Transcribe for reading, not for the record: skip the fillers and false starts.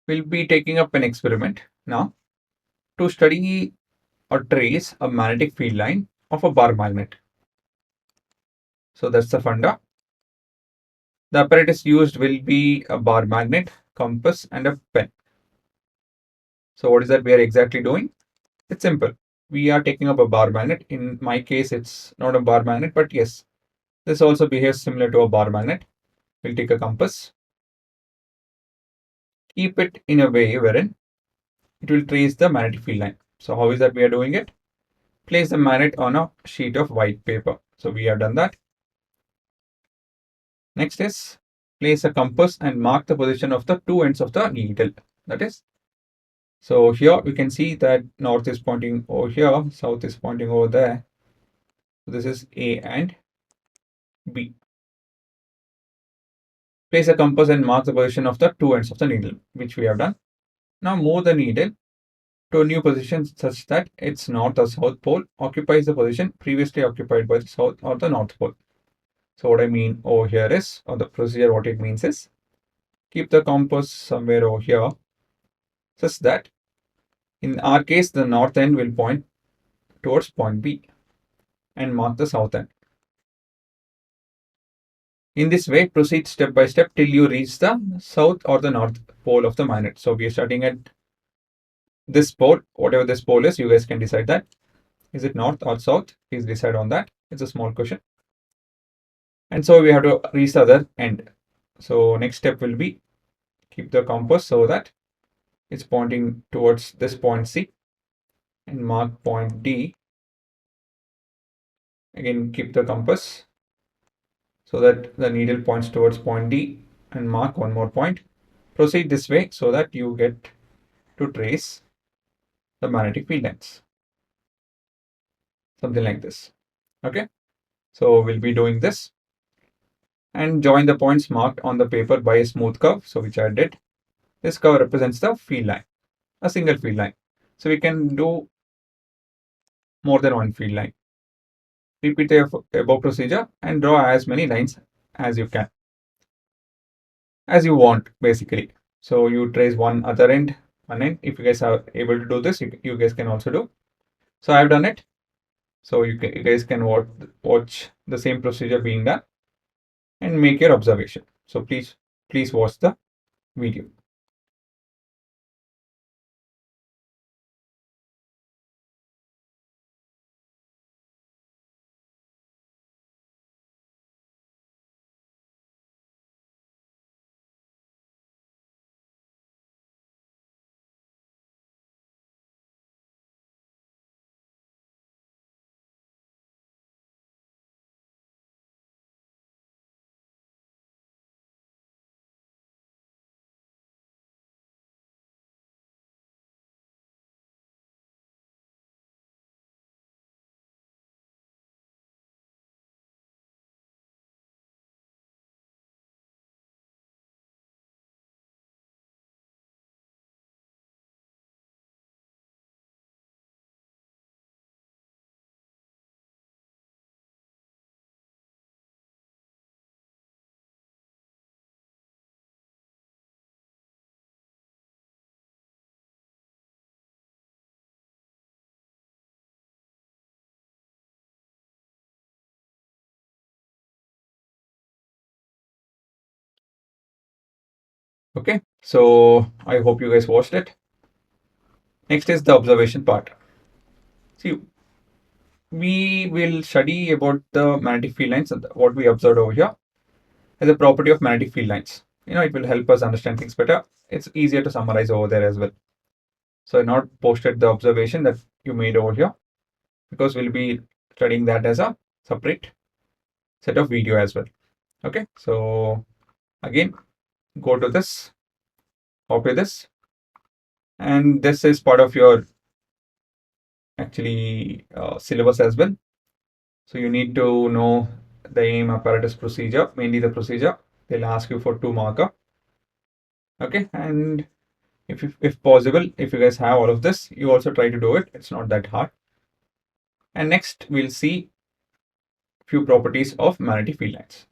We'll be taking up an experiment now to study or trace a magnetic field line of a bar magnet. So that's the funda. The apparatus used will be a bar magnet, compass, and a pen. So what is that we are exactly doing? It's simple. We are taking up a bar magnet. In my case, it's not a bar magnet, but yes, this also behaves similar to a bar magnet. We'll take a compass, keep it in a way wherein it will trace the magnetic field line. So how is that we are doing it? Place the magnet on a sheet of white paper. So we have done that. Next is place a compass and mark the position of the two ends of the needle. That is, so here we can see that north is pointing over here, south is pointing over there. So this is A and B. Place a compass and mark the position of the two ends of the needle, which we have done. Now move the needle to a new position such that its north or south pole occupies the position previously occupied by the south or the north pole. So what I mean over here is, or the procedure, what it means is, keep the compass somewhere over here such that in our case, the north end will point towards point B and mark the south end. In this way, proceed step by step till you reach the south or the north pole of the magnet. So we are starting at this pole, whatever this pole is, you guys can decide that. Is it north or south? Please decide on that. It's a small question. And so we have to reach the other end. So next step will be keep the compass so that it's pointing towards this point C and mark point D. Again, keep the compass so that the needle points towards point D and mark one more point. Proceed this way so that you get to trace the magnetic field lines. Something like this. Okay. So we'll be doing this and join the points marked on the paper by a smooth curve. So which I did. This curve represents the field line, a single field line. So we can do more than one field line. Repeat the above procedure and draw as many lines as you can, as you want, basically. So you trace one other end, one end. If you guys are able to do this, you guys can also do. So I've done it. So you guys can watch the same procedure being done and make your observation. So please watch the video. Okay, so I hope you guys watched it. Next is the observation part. See, we will study about the magnetic field lines and what we observed over here as a property of magnetic field lines. It will help us understand things better. It's easier to summarize over there as well. So I not posted the observation that you made over here because we'll be studying that as a separate set of video as well. Okay, so again, go to this, copy this, and this is part of your actually syllabus as well. So you need to know the aim, apparatus, procedure, mainly the procedure. They'll ask you for 2 marker. Okay, and if possible, if you guys have all of this, you also try to do it. It's not that hard. And next, we'll see few properties of magnetic field lines.